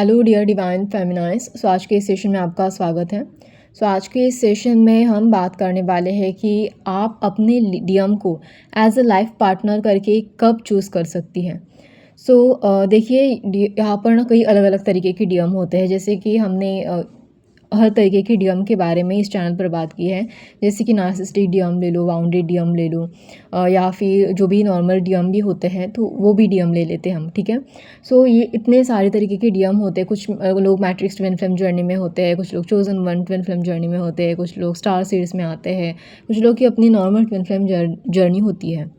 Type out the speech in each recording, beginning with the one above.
Hello dear divine फेमिनाइज। आज के इस सेशन में आपका स्वागत है। आज के इस सेशन में हम बात करने वाले हैं कि आप अपने डीएम को एज अ लाइफ पार्टनर करके कब चूज़ कर सकती हैं। देखिए, यहाँ पर ना कई अलग अलग तरीके के डीएम होते हैं। जैसे कि हमने हर तरीके के डीएम के बारे में इस चैनल पर बात की है। जैसे कि नार्सिसिस्टिक डीएम ले लो, वाउंडेड डीएम ले लो, या फिर जो भी नॉर्मल डीएम भी होते हैं तो वो भी डीएम ले लेते हैं हम, ठीक है। ये इतने सारे तरीके के डीएम होते हैं। कुछ लोग मैट्रिक्स ट्विन फ्लेम जर्नी में होते हैं, कुछ लोग chosen one twin flame journey में होते हैं, कुछ लोग स्टार सीरीज़ में आते हैं, कुछ लोग की अपनी नॉर्मल ट्विन फ्लेम जर्नी होती है।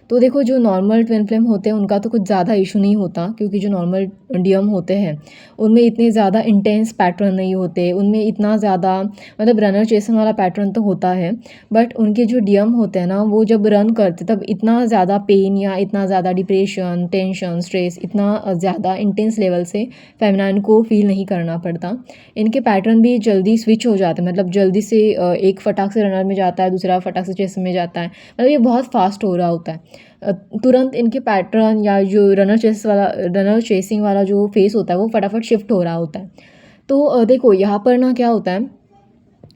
तो देखो, जो नॉर्मल ट्विन फ्लेम होते हैं उनका तो कुछ ज़्यादा इशू नहीं होता, क्योंकि जो नॉर्मल डीएम होते हैं उनमें इतने ज़्यादा इंटेंस पैटर्न नहीं होते, उनमें इतना ज़्यादा मतलब रनर चेसन वाला पैटर्न तो होता है। बट उनके जो डीएम होते हैं ना, वो जब रन करते तब इतना ज़्यादा पेन या इतना ज़्यादा डिप्रेशन, टेंशन, स्ट्रेस इतना ज़्यादा इंटेंस लेवल से फेमिनाइन को फील नहीं करना पड़ता। इनके पैटर्न भी जल्दी स्विच हो जाते हैं, मतलब जल्दी से एक फटाक से रनर में जाता है, दूसरा फटाक से चेसन में जाता है। मतलब ये बहुत फास्ट हो रहा होता है। तुरंत इनके पैटर्न या जो रनर चेसिंग वाला जो फेस होता है वो फटाफट शिफ्ट हो रहा होता है। तो देखो, यहाँ पर ना क्या होता है,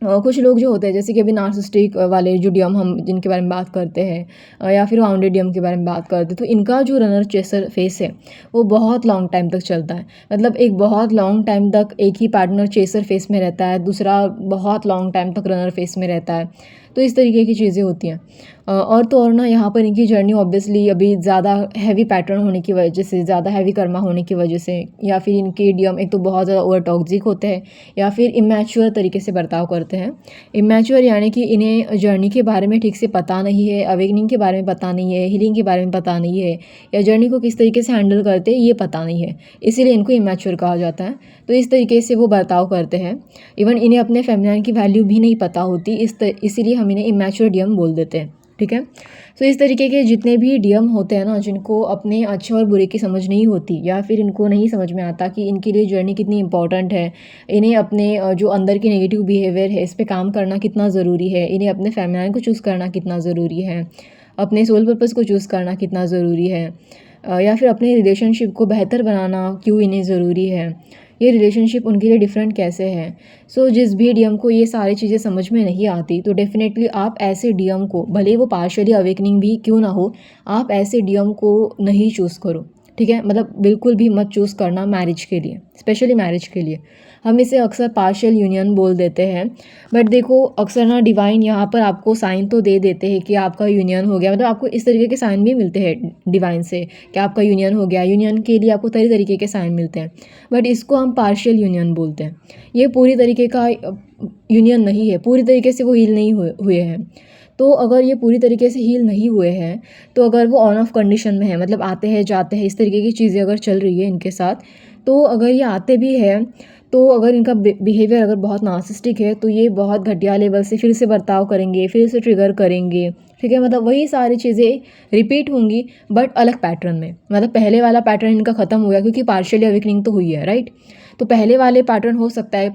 कुछ लोग जो होते हैं जैसे कि अभी नार्सिसिस्टिक वाले जो डीएम हम जिनके बारे में बात करते हैं, या फिर वाउंडेड डीएम के बारे में बात करते हैं, तो इनका जो रनर चेसर फेस है वो बहुत लॉन्ग टाइम तक चलता है। मतलब एक बहुत लॉन्ग टाइम तक एक ही पार्टनर चेसर फेस में रहता है, दूसरा बहुत लॉन्ग टाइम तक रनर फेस में रहता है। तो इस तरीके की चीज़ें होती हैं। और तो और ना, यहाँ पर इनकी जर्नी ऑब्वियसली अभी ज़्यादा हैवी पैटर्न होने की वजह से, ज़्यादा हैवी कर्मा होने की वजह से, या फिर इनके डीएम एक तो बहुत ज़्यादा ओवर टॉक्सिक होते हैं, या फिर इमैच्योर तरीके से बर्ताव करते हैं। इमैच्योर यानी कि इन्हें जर्नी के बारे में ठीक से पता नहीं है, अवेकनिंग के बारे में पता नहीं है, हीलिंग के बारे में पता नहीं है, या जर्नी को किस तरीके से हैंडल करते हैं ये पता नहीं है, इसीलिए इनको इमैच्योर कहा जाता है। तो इस तरीके से वो बर्ताव करते हैं। इवन इन्हें अपने फेमिनाइन की वैल्यू भी नहीं पता होती, इसीलिए हम इन्हें इमैच्योर डीएम बोल देते हैं, ठीक है। इस तरीके के जितने भी डीएम होते हैं ना, जिनको अपने अच्छे और बुरे की समझ नहीं होती, या फिर इनको नहीं समझ में आता कि इनके लिए जर्नी कितनी इंपॉर्टेंट है, इन्हें अपने जो अंदर की नेगेटिव बिहेवियर है इस पे काम करना कितना ज़रूरी है, इन्हें अपने फेमिनाइन को चूज़ करना कितना ज़रूरी है, अपने सोल पर्पस को चूज़ करना कितना ज़रूरी है, या फिर अपने रिलेशनशिप को बेहतर बनाना क्यों इन्हें ज़रूरी है, ये रिलेशनशिप उनके लिए डिफरेंट कैसे है। जिस भी डीएम को ये सारी चीज़ें समझ में नहीं आती, तो डेफिनेटली आप ऐसे डीएम को, भले वो पार्शियली अवेकनिंग भी क्यों ना हो, आप ऐसे डीएम को नहीं चूज़ करो, ठीक है। मतलब बिल्कुल भी मत चूज़ करना मैरिज के लिए, स्पेशली मैरिज के लिए। हम इसे अक्सर पार्शियल यूनियन बोल देते हैं, बट देखो अक्सर ना डिवाइन यहाँ पर आपको साइन तो दे देते हैं कि आपका यूनियन हो गया। मतलब आपको इस तरीके के साइन भी मिलते हैं डिवाइन से कि आपका यूनियन हो गया। यूनियन के लिए आपको तरह तरीके के साइन मिलते हैं, बट इसको हम पार्शियल यूनियन बोलते हैं। ये पूरी तरीके का यूनियन नहीं है, पूरी तरीके से वो हील नहीं हुए हैं। तो अगर ये पूरी तरीके से हील नहीं हुए हैं, तो अगर वो ऑन ऑफ कंडीशन में है, मतलब आते हैं जाते हैं, इस तरीके की चीज़ें अगर चल रही है इनके साथ, तो अगर ये आते भी हैं, तो अगर इनका बिहेवियर अगर बहुत नार्सिसिस्टिक है, तो ये बहुत घटिया लेवल से फिर से बर्ताव करेंगे, फिर से ट्रिगर करेंगे, ठीक है। मतलब वही सारी चीज़ें रिपीट होंगी, बट अलग पैटर्न में। मतलब पहले वाला पैटर्न इनका ख़त्म हो गया, क्योंकि पार्शियली अवेकनिंग तो हुई है, राइट। तो पहले वाले पैटर्न हो सकता है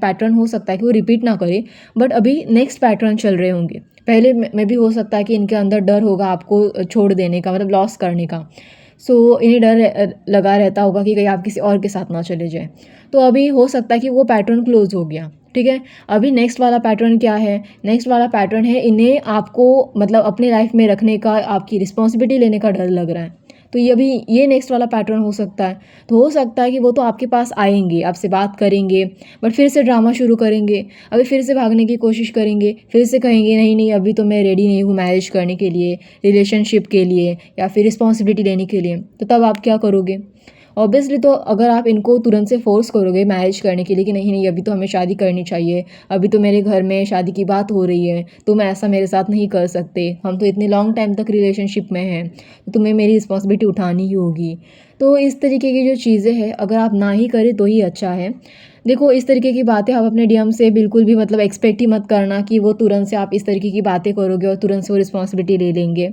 कि वो रिपीट ना करे, बट अभी नेक्स्ट पैटर्न चल रहे होंगे। पहले में भी हो सकता है कि इनके अंदर डर होगा आपको छोड़ देने का, मतलब लॉस करने का। इन्हें डर लगा रहता होगा कि कहीं आप किसी और के साथ ना चले जाए। तो अभी हो सकता है कि वो पैटर्न क्लोज हो गया, ठीक है। अभी नेक्स्ट वाला पैटर्न क्या है? नेक्स्ट वाला पैटर्न है, इन्हें आपको मतलब अपने लाइफ में रखने का, आपकी रिस्पॉन्सिबिलिटी लेने का डर लग रहा है। तो ये नेक्स्ट वाला पैटर्न हो सकता है। तो हो सकता है कि वो तो आपके पास आएंगे, आपसे बात करेंगे, बट फिर से ड्रामा शुरू करेंगे, अभी फिर से भागने की कोशिश करेंगे, फिर से कहेंगे नहीं नहीं अभी तो मैं रेडी नहीं हूँ मैरिज करने के लिए, रिलेशनशिप के लिए, या फिर रिस्पॉन्सिबिलिटी लेने के लिए। तो तब आप क्या करोगे? ऑब्वियसली तो अगर आप इनको तुरंत से फोर्स करोगे मैरिज करने के लिए कि नहीं नहीं अभी तो हमें शादी करनी चाहिए, अभी तो मेरे घर में शादी की बात हो रही है, तुम ऐसा मेरे साथ नहीं कर सकते, हम तो इतने लॉन्ग टाइम तक रिलेशनशिप में हैं, तो तुम्हें मेरी रिस्पॉन्सिबिलिटी उठानी ही होगी। तो इस तरीके की जो चीज़ें हैं अगर आप ना ही करें तो ही अच्छा है। देखो, इस तरीके की बातें आप अपने डीएम से बिल्कुल भी मतलब एक्सपेक्ट ही मत करना कि वो तुरंत से आप इस तरीके की बातें करोगे और तुरंत से वो रिस्पॉन्सिबिलिटी ले लेंगे,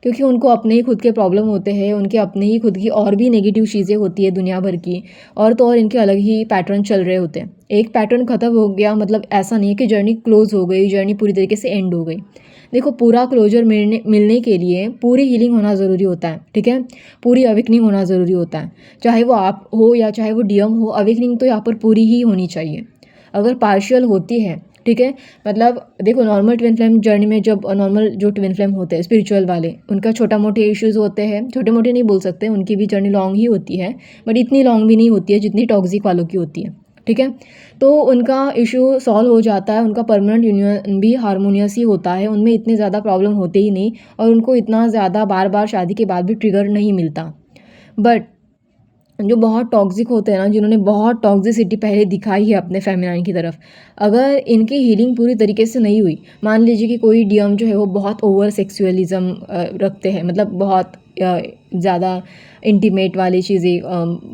क्योंकि उनको अपने ही खुद के प्रॉब्लम होते हैं, उनके अपने ही खुद की और भी नेगेटिव चीज़ें होती है दुनिया भर की, और तो और इनके अलग ही पैटर्न चल रहे होते हैं। एक पैटर्न ख़त्म हो गया मतलब ऐसा नहीं है कि जर्नी क्लोज हो गई, जर्नी पूरी तरीके से एंड हो गई। देखो पूरा क्लोजर मिलने मिलने के लिए पूरी हीलिंग होना ज़रूरी होता है, ठीक है? पूरी अवेकनिंग होना ज़रूरी होता है। चाहे वो आप हो या चाहे वो डीएम हो, अवेकनिंग तो यहाँ पर पूरी ही होनी चाहिए। अगर पार्शियल होती है, ठीक है, मतलब देखो नॉर्मल ट्विन फ्लेम जर्नी में जब नॉर्मल जो ट्विन फ्लेम होते हैं स्पिरिचुअल वाले, उनका छोटा मोटे इश्यूज़ होते हैं, छोटे मोटे नहीं बोल सकते, उनकी भी जर्नी लॉन्ग ही होती है, बट इतनी लॉन्ग भी नहीं होती है जितनी टॉक्सिक वालों की होती है, ठीक है? तो उनका इशू सॉल्व हो जाता है, उनका परमानेंट यूनियन भी हारमोनियस ही होता है, उनमें इतने ज़्यादा प्रॉब्लम होते ही नहीं और उनको इतना ज़्यादा बार बार शादी के बाद भी ट्रिगर नहीं मिलता। बट जो बहुत टॉक्सिक होते हैं ना, जिन्होंने बहुत टॉक्सिसिटी पहले दिखाई है अपने फेमिनाइन की तरफ, अगर इनकी हीलिंग पूरी तरीके से नहीं हुई, मान लीजिए कि कोई डीएम जो है वो बहुत ओवर सेक्सुअलिज्म रखते हैं, मतलब बहुत ज़्यादा इंटीमेट वाली चीज़ें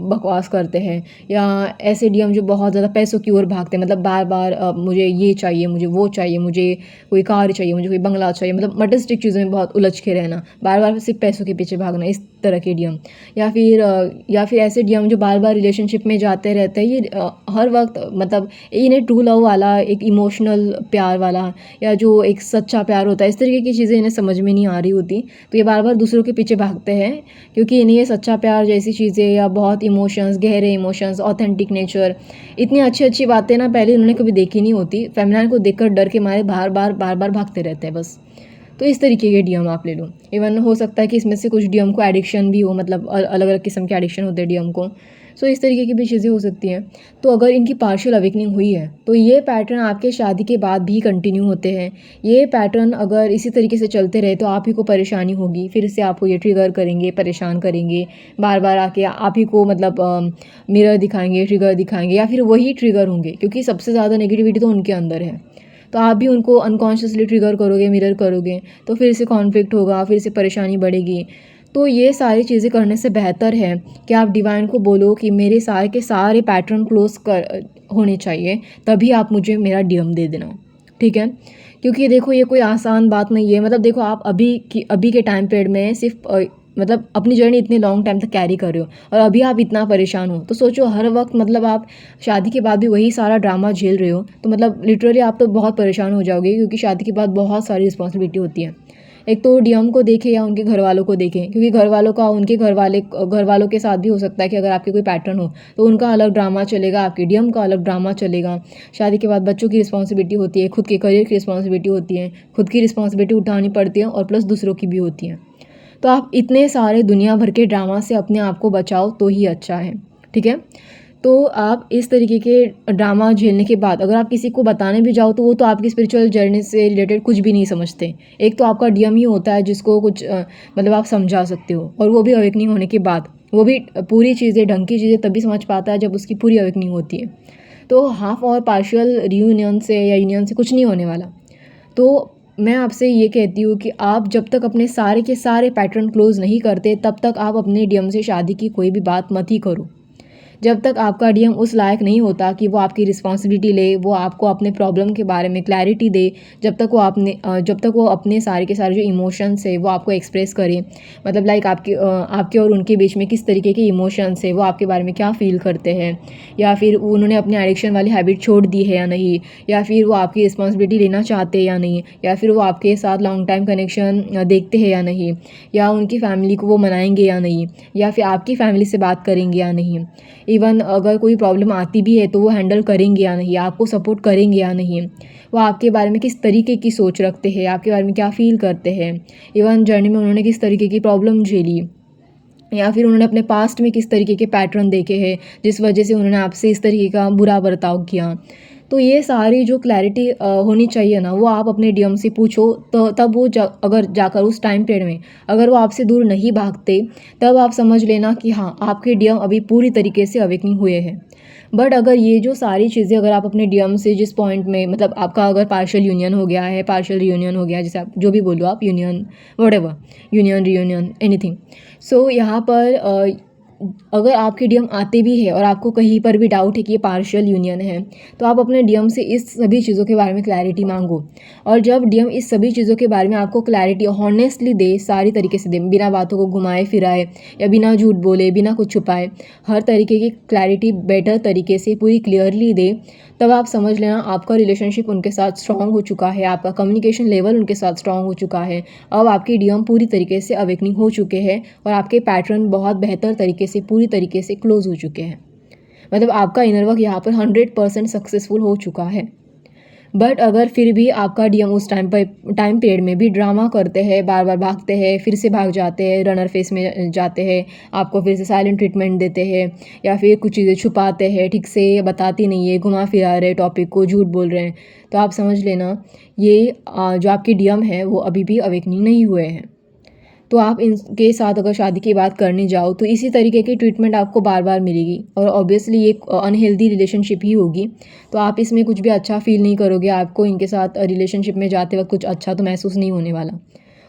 बकवास करते हैं, या ऐसे डीएम जो बहुत ज़्यादा पैसों की ओर भागते हैं, मतलब बार बार मुझे ये चाहिए, मुझे वो चाहिए, मुझे कोई कार चाहिए, मुझे कोई बंगला चाहिए, मतलब मटेरियलिस्टिक चीज़ों में बहुत उलझ के रहना, बार बार सिर्फ पैसों के पीछे भागना, इस तरह के डीएम। या फिर ऐसे डीएम जो बार बार रिलेशनशिप में जाते रहते हैं, ये हर वक्त मतलब इन्हें ट्रू लव वाला, एक इमोशनल प्यार वाला या जो एक सच्चा प्यार होता है, इस तरीके की चीज़ें इन्हें समझ में नहीं आ रही होती, तो ये बार बार दूसरों के पीछे भागते हैं, क्योंकि इन्हें ये सच्चा प्यार जैसी चीज़ें या बहुत इमोशंस, गहरे इमोशंस, ऑथेंटिक नेचर, इतनी अच्छी अच्छी बातें ना पहले उन्होंने कभी देखी नहीं होती, फेमिनाइन को देखकर डर के मारे बार बार भागते रहते हैं बस। तो इस तरीके के डीएम आप ले लो। इवन हो सकता है कि इसमें से कुछ डीएम को एडिक्शन भी हो, मतलब अलग अलग किस्म के एडिक्शन होते हैं डीएम को, सो इस तरीके की भी चीज़ें हो सकती हैं। तो अगर इनकी पार्शियल अवेकनिंग हुई है तो ये पैटर्न आपके शादी के बाद भी कंटिन्यू होते हैं। ये पैटर्न अगर इसी तरीके से चलते रहे तो आप ही को परेशानी होगी, फिर से आपको ये ट्रिगर करेंगे, परेशान करेंगे, बार बार आके आप ही को मतलब मिरर दिखाएंगे, ट्रिगर दिखाएंगे, या फिर वही ट्रिगर होंगे, क्योंकि सबसे ज़्यादा नेगेटिविटी तो उनके अंदर है, तो आप भी उनको अनकॉन्शियसली ट्रिगर करोगे, मिरर करोगे, तो फिर से कॉन्फ्लिक्ट होगा, फिर से परेशानी बढ़ेगी। तो ये सारी चीज़ें करने से बेहतर है कि आप डिवाइन को बोलो कि मेरे सारे के सारे पैटर्न क्लोज कर होने चाहिए, तभी आप मुझे मेरा डीएम दे देना, ठीक है? क्योंकि देखो ये कोई आसान बात नहीं है, मतलब देखो आप अभी के टाइम पीरियड में सिर्फ मतलब अपनी जर्नी इतने लॉन्ग टाइम तक कैरी कर रहे हो और अभी आप इतना परेशान हो, तो सोचो हर वक्त मतलब आप शादी के बाद भी वही सारा ड्रामा झेल रहे हो, तो मतलब लिटरली आप तो बहुत परेशान हो जाओगे, क्योंकि शादी के बाद बहुत सारी रिस्पॉन्सिबिलिटी होती है। एक तो डीएम को देखें या उनके घर वालों को देखें, क्योंकि घर वालों का उनके घर वालों के साथ भी हो सकता है कि अगर आपके कोई पैटर्न हो तो उनका अलग ड्रामा चलेगा, आपके डीएम का अलग ड्रामा चलेगा। शादी के बाद बच्चों की रिस्पॉन्सिबिलिटी होती है, खुद के करियर की रिस्पॉन्सिबिलिटी होती है, खुद की रिस्पॉन्सिबिलिटी उठानी पड़ती है और प्लस दूसरों की भी होती है। तो आप इतने सारे दुनिया भर के ड्रामा से अपने आप को बचाओ तो ही अच्छा है, ठीक है? तो आप इस तरीके के ड्रामा झेलने के बाद अगर आप किसी को बताने भी जाओ तो वो तो आपकी स्पिरिचुअल जर्नी से रिलेटेड कुछ भी नहीं समझते। एक तो आपका डीएम ही होता है जिसको कुछ मतलब आप समझा सकते हो, और वो भी अवेकनिंग होने के बाद, वो भी पूरी चीज़ें, ढंग की चीज़ें तभी समझ पाता है जब उसकी पूरी अवेकनिंग होती है। तो हाफ और पार्शियल रियूनियन से या यूनियन से कुछ नहीं होने वाला। तो मैं आपसे ये कहती हूँ कि आप जब तक अपने सारे के सारे पैटर्न क्लोज नहीं करते, तब तक आप अपने डीएम से शादी की कोई भी बात मत ही करो। जब तक आपका डीएम उस लायक नहीं होता कि वो आपकी रिस्पॉन्सिबिलिटी ले, वो आपको अपने प्रॉब्लम के बारे में क्लैरिटी दे, जब तक वो अपने सारे के सारे जो इमोशंस है वो आपको एक्सप्रेस करे, मतलब लाइक आपके और उनके बीच में किस तरीके के इमोशंस है, वो आपके बारे में क्या फ़ील करते हैं, या फिर उन्होंने अपनी एडिक्शन वाली हैबिट छोड़ दी है या नहीं, या फिर वो आपकी रिस्पॉन्सिबिलिटी लेना चाहते हैं या नहीं, या फिर वो आपके साथ लॉन्ग टाइम कनेक्शन देखते हैं या नहीं, या उनकी फैमिली को वो मनाएंगे या नहीं, या फिर आपकी फैमिली से बात करेंगे या नहीं, इवन अगर कोई प्रॉब्लम आती भी है तो वो हैंडल करेंगे या नहीं, आपको सपोर्ट करेंगे या नहीं, वो आपके बारे में किस तरीके की सोच रखते हैं, आपके बारे में क्या फ़ील करते हैं, इवन जर्नी में उन्होंने किस तरीके की प्रॉब्लम झेली, या फिर उन्होंने अपने पास्ट में किस तरीके के पैटर्न देखे हैं जिस वजह से उन्होंने आपसे इस तरीके का बुरा बर्ताव किया। तो ये सारी जो क्लैरिटी होनी चाहिए ना, वो आप अपने डीएम से पूछो, तो तब वो अगर जाकर उस टाइम पीरियड में अगर वो आपसे दूर नहीं भागते, तब आप समझ लेना कि हाँ, आपके डीएम अभी पूरी तरीके से अवेकनिंग हुए हैं। बट अगर ये जो सारी चीज़ें अगर आप अपने डीएम से जिस पॉइंट में, मतलब आपका अगर पार्शियल यूनियन हो गया है, पार्शियल रियूनियन हो गया, जैसे आप जो भी बोलो, आप union, whatever, union, reunion, anything, so यहाँ पर अगर आपके डीएम आते भी है और आपको कहीं पर भी डाउट है कि ये पार्शियल यूनियन है, तो आप अपने डीएम से इस सभी चीज़ों के बारे में क्लैरिटी मांगो। और जब डीएम इस सभी चीज़ों के बारे में आपको क्लैरिटी हॉनेस्टली दे, सारी तरीके से दे, बिना बातों को घुमाए फिराए या बिना झूठ बोले, बिना कुछ छुपाए, हर तरीके की क्लैरिटी बेटर तरीके से पूरी क्लियरली दे, तब आप समझ लेना आपका रिलेशनशिप उनके साथ स्ट्रॉन्ग हो चुका है, आपका कम्युनिकेशन लेवल उनके साथ स्ट्रॉन्ग हो चुका है। अब आपके डीएम पूरी तरीके से अवेकनिंग हो चुके हैं और आपके पैटर्न बहुत बेहतर तरीके से, पूरी तरीके से क्लोज हो चुके हैं। मतलब आपका इनर वर्क यहाँ पर 100% सक्सेसफुल हो चुका है। बट अगर फिर भी आपका डीएम उस टाइम पीरियड में भी ड्रामा करते हैं, बार बार भागते हैं, फिर से भाग जाते हैं, रनर फेस में जाते हैं, आपको फिर से साइलेंट ट्रीटमेंट देते हैं, या फिर कुछ चीज़ें छुपाते हैं, ठीक से बताती नहीं है, घुमा फिरा रहे टॉपिक को, झूठ बोल रहे हैं, तो आप समझ लेना ये जो आपके डीएम है वो अभी भी अवेकनिंग नहीं हुए हैं। तो आप इनके साथ अगर शादी की बात करने जाओ तो इसी तरीके की ट्रीटमेंट आपको बार बार मिलेगी और ऑब्वियसली ये अनहेल्दी रिलेशनशिप ही होगी। तो आप इसमें कुछ भी अच्छा फील नहीं करोगे, आपको इनके साथ रिलेशनशिप में जाते वक्त कुछ अच्छा तो महसूस नहीं होने वाला।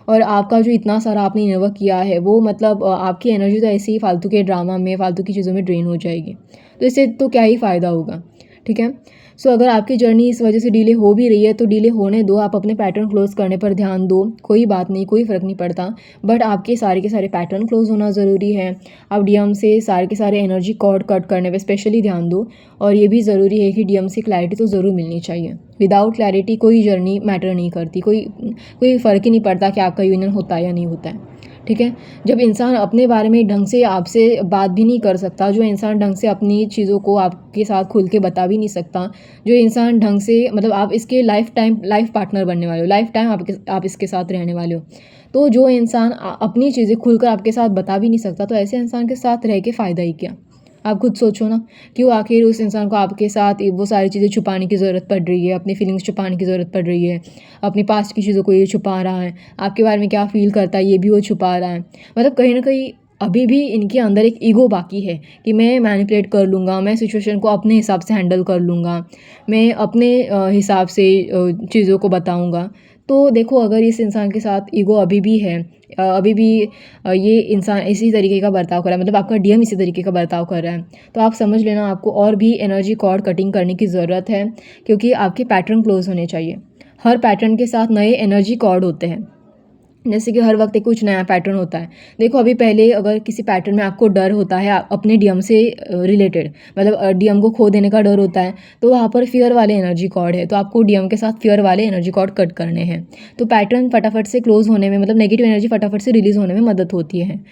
और आपका जो इतना सारा आपने इन्वेस्ट किया है वो मतलब आपकी एनर्जी तो ऐसे ही फालतू के ड्रामा में, फालतू की चीज़ों में ड्रेन हो जाएगी। तो इससे तो क्या ही फ़ायदा होगा, ठीक है। सो अगर आपकी जर्नी इस वजह से डिले हो भी रही है तो डिले होने दो, आप अपने पैटर्न क्लोज करने पर ध्यान दो, कोई बात नहीं, कोई फ़र्क नहीं पड़ता। बट आपके सारे के सारे पैटर्न क्लोज होना ज़रूरी है। आप डीएम से सारे के सारे एनर्जी कॉर्ड कट करने पे स्पेशली ध्यान दो। और ये भी ज़रूरी है कि डीएम से क्लैरिटी तो ज़रूर मिलनी चाहिए। विदाउट क्लैरिटी कोई जर्नी मैटर नहीं करती, कोई फ़र्क ही नहीं पड़ता कि आपका यूनियन होता है या नहीं होता है, ठीक है। जब इंसान अपने बारे में ढंग से आपसे बात भी नहीं कर सकता, जो इंसान ढंग से अपनी चीज़ों को आपके साथ खुल के बता भी नहीं सकता, जो इंसान ढंग से मतलब आप इसके लाइफ पार्टनर बनने वाले हो, लाइफ टाइम आप इसके साथ रहने वाले हो, तो जो इंसान अपनी चीज़ें खुलकर आपके साथ बता भी नहीं सकता, तो ऐसे इंसान के साथ रह के फ़ायदा ही क्या। आप खुद सोचो ना, क्यों आखिर उस इंसान को आपके साथ वो सारी चीज़ें छुपाने की ज़रूरत पड़ रही है, अपनी फीलिंग्स छुपाने की ज़रूरत पड़ रही है, अपनी पास्ट की चीज़ों को ये छुपा रहा है, आपके बारे में क्या फ़ील करता है ये भी वो छुपा रहा है। मतलब कहीं ना कहीं अभी भी इनके अंदर एक ईगो बाकी है कि मैं मैनिपुलेट कर लूँगा, मैं सिचुएशन को अपने हिसाब से हैंडल कर लूँगा, मैं अपने हिसाब से चीज़ों को बताऊँगा। तो देखो, अगर इस इंसान के साथ ईगो अभी भी है, अभी भी ये इंसान इसी तरीके का बर्ताव कर रहा है, मतलब आपका डीएम इसी तरीके का बर्ताव कर रहा है, तो आप समझ लेना आपको और भी एनर्जी कॉर्ड कटिंग करने की ज़रूरत है, क्योंकि आपके पैटर्न क्लोज होने चाहिए। हर पैटर्न के साथ नए एनर्जी कॉर्ड होते हैं, जैसे कि हर वक्त एक कुछ नया पैटर्न होता है। देखो, अभी पहले अगर किसी पैटर्न में आपको डर होता है अपने डीएम से रिलेटेड, मतलब डीएम को खो देने का डर होता है, तो वहाँ पर फियर वाले एनर्जी कॉर्ड है, तो आपको डीएम के साथ फियर वाले एनर्जी कॉर्ड कट करने हैं। तो पैटर्न फटाफट से क्लोज होने में, मतलब नेगेटिव एनर्जी फटाफट से रिलीज़ होने में मदद होती है।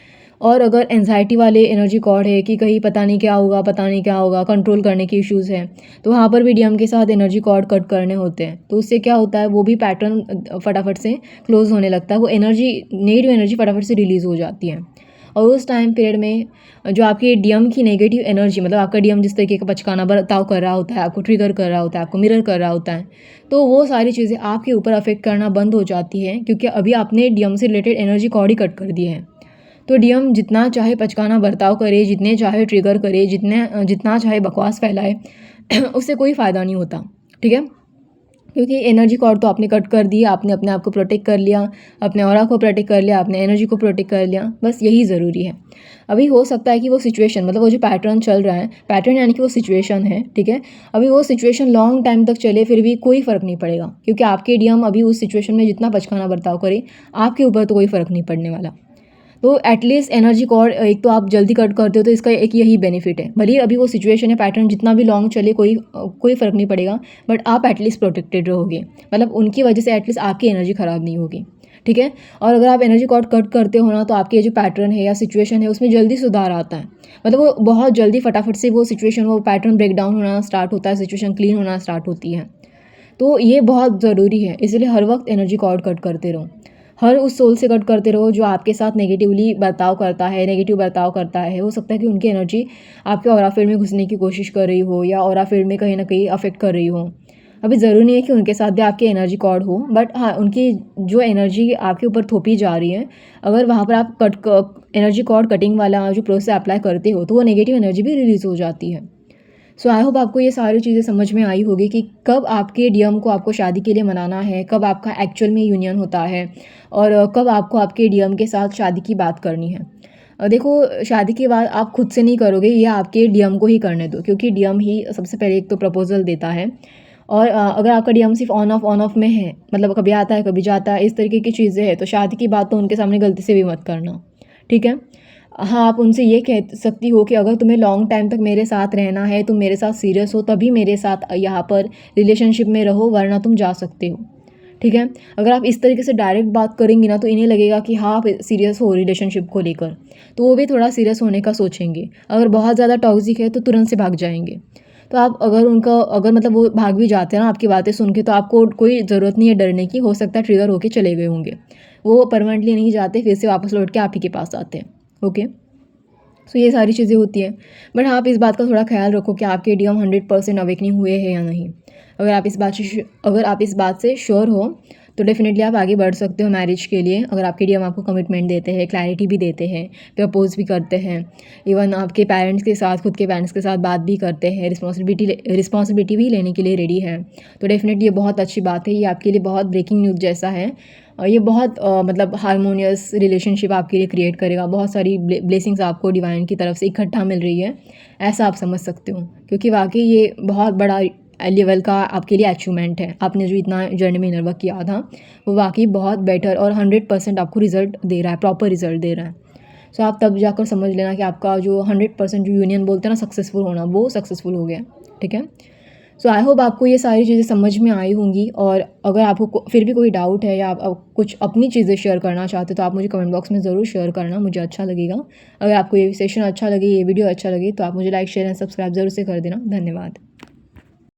और अगर एंजाइटी वाले एनर्जी कॉर्ड है कि कहीं पता नहीं क्या होगा, पता नहीं क्या होगा, कंट्रोल करने की इश्यूज़ हैं, तो वहाँ पर भी डीएम के साथ एनर्जी कॉर्ड कट करने होते हैं। तो उससे क्या होता है, वो भी पैटर्न फटाफट से क्लोज होने लगता है, वो एनर्जी, नेगेटिव एनर्जी फटाफट से रिलीज़ हो जाती है। और उस टाइम पीरियड में जो आपकी डीएम की नेगेटिव एनर्जी, मतलब आपका डीएम जिस तरीके का बचकाना बर्ताव कर रहा होता है, आपको ट्रिगर कर रहा होता है, आपको मिरर कर रहा होता है, तो वो सारी चीज़ें आपके ऊपर अफेक्ट करना बंद हो जाती हैं, क्योंकि अभी आपने डीएम से रिलेटेड एनर्जी कॉर्ड ही कट कर दिए हैं। तो डीएम जितना चाहे पचकाना बर्ताव करे, जितने चाहे ट्रिगर करे, जितना चाहे बकवास फैलाए उससे कोई फ़ायदा नहीं होता, ठीक है। क्योंकि एनर्जी कॉर्ड तो आपने कट कर दिया, आपने अपने आप को प्रोटेक्ट कर लिया, अपने ऑरा को प्रोटेक्ट कर लिया, अपने एनर्जी को प्रोटेक्ट कर लिया, बस यही ज़रूरी है। अभी हो सकता है कि वो सिचुएशन, मतलब वो जो पैटर्न चल रहा है, पैटर्न यानी कि वो सिचुएशन है, ठीक है, अभी वो सिचुएशन लॉन्ग टाइम तक चले, फिर भी कोई फ़र्क नहीं पड़ेगा, क्योंकि आपके डीएम अभी उस सिचुएशन में जितना बचकाना बर्ताव करे, आपके ऊपर तो कोई फ़र्क नहीं पड़ने वाला। तो एटलीस्ट एनर्जी कॉर्ड एक तो आप जल्दी कट करते हो, तो इसका एक यही बेनिफिट है। भले ही अभी वो सिचुएशन है, पैटर्न जितना भी लॉन्ग चले, कोई फ़र्क नहीं पड़ेगा, बट आप एटलीस्ट प्रोटेक्टेड रहोगे, मतलब उनकी वजह से एटलीस्ट आपकी एनर्जी ख़राब नहीं होगी, ठीक है। और अगर आप एनर्जी कॉर्ड कट करते हो ना, तो आपके ये जो पैटर्न है या सिचुएशन है उसमें जल्दी सुधार आता है, मतलब वो बहुत जल्दी फटाफट से वो सिचुएशन, वो पैटर्न ब्रेक डाउन होना स्टार्ट होता है, सिचुएशन क्लीन होना स्टार्ट होती है। तो ये बहुत ज़रूरी है, इसलिए हर वक्त एनर्जी कॉर्ड कट करते रहो, हर उस सोल से कट करते रहो जो आपके साथ नेगेटिवली बर्ताव करता है, नेगेटिव बर्ताव करता है। हो सकता है कि उनकी एनर्जी आपके ऑरा फील्ड में घुसने की कोशिश कर रही हो, या ऑरा फील्ड में कहीं ना कहीं अफेक्ट कर रही हो। अभी ज़रूरी नहीं है कि उनके साथ भी आपकी एनर्जी कॉर्ड हो, बट हाँ, उनकी जो एनर्जी आपके ऊपर थोपी जा रही है, अगर वहाँ पर आप एनर्जी कॉर्ड कटिंग वाला जो प्रोसेस अप्लाई करते हो, तो वो नेगेटिव एनर्जी भी रिलीज़ हो जाती है। सो आई होप आपको ये सारी चीज़ें समझ में आई होगी कि कब आपके डीएम को आपको शादी के लिए मनाना है, कब आपका एक्चुअल में यूनियन होता है, और कब आपको आपके डीएम के साथ शादी की बात करनी है। देखो शादी के बाद आप खुद से नहीं करोगे, ये आपके डीएम को ही करने दो, क्योंकि डीएम ही सबसे पहले एक तो प्रपोज़ल देता है। और अगर आपका डीएम सिर्फ़ ऑन ऑफ में है, मतलब कभी आता है, कभी जाता है, इस तरीके की चीज़ें हैं, तो शादी की बात तो उनके सामने गलती से भी मत करना, ठीक है? हाँ, आप उनसे ये कह सकती हो कि अगर तुम्हें लॉन्ग टाइम तक मेरे साथ रहना है, तुम मेरे साथ सीरियस हो, तभी मेरे साथ यहाँ पर रिलेशनशिप में रहो, वरना तुम जा सकते हो, ठीक है? अगर आप इस तरीके से डायरेक्ट बात करेंगी ना, तो इन्हें लगेगा कि हाँ, आप सीरियस हो रिलेशनशिप को लेकर, तो वो भी थोड़ा सीरियस होने का सोचेंगे। अगर बहुत ज़्यादा टॉक्सिक है, तो तुरंत से भाग जाएँगे। तो आप अगर मतलब वो भाग भी जाते हैं ना आपकी बातें सुन के, तो आपको कोई ज़रूरत नहीं है डरने की, हो सकता है ट्रिगर होके चले गए होंगे। वो परमानेंटली नहीं जाते, फिर से वापस लौट के आप ही के पास आते हैं, ओके? सो ये सारी चीज़ें होती हैं। बट हाँ, आप इस बात का थोड़ा ख़्याल रखो कि आपके डीएम 100% अवेकनिंग हुए हैं या नहीं। अगर आप इस बात से श्योर हो, तो डेफ़िनेटली आप आगे बढ़ सकते हो मैरिज के लिए। अगर आपके डीएम आपको कमिटमेंट देते हैं, क्लैरिटी भी देते हैं, प्रपोज़ भी करते हैं, इवन आपके पेरेंट्स के साथ, खुद के पेरेंट्स के साथ बात भी करते हैं, रिस्पॉन्सिबिलिटी भी लेने के लिए रेडी है, तो डेफ़िनेटली ये बहुत अच्छी बात है। ये आपके लिए बहुत ब्रेकिंग न्यूज़ जैसा है। और ये बहुत मतलब हार्मोनियस रिलेशनशिप आपके लिए क्रिएट करेगा। बहुत सारी ब्लेसिंग्स आपको डिवाइन की तरफ से इकट्ठा मिल रही है, ऐसा आप समझ सकते हो, क्योंकि वाकई ये बहुत बड़ा लेवल का आपके लिए अचीवमेंट है। आपने जो इतना जर्नी में इनर वर्क किया था, वो वाकई बहुत बेटर और 100% आपको रिजल्ट दे रहा है, प्रॉपर रिजल्ट दे रहा है। सो आप तब जाकर समझ लेना कि आपका जो 100% जो यूनियन बोलते हैं ना सक्सेसफुल होना, वो सक्सेसफुल हो गया, ठीक है? सो आई होप आपको ये सारी चीज़ें समझ में आई होंगी। और अगर आपको फिर भी कोई डाउट है या आप कुछ अपनी चीज़ें शेयर करना चाहते हो, तो आप मुझे कमेंट बॉक्स में ज़रूर शेयर करना, मुझे अच्छा लगेगा। अगर आपको ये सेशन अच्छा लगे, ये वीडियो अच्छा लगे, तो आप मुझे लाइक, शेयर एंड सब्सक्राइब ज़रूर से कर देना। धन्यवाद।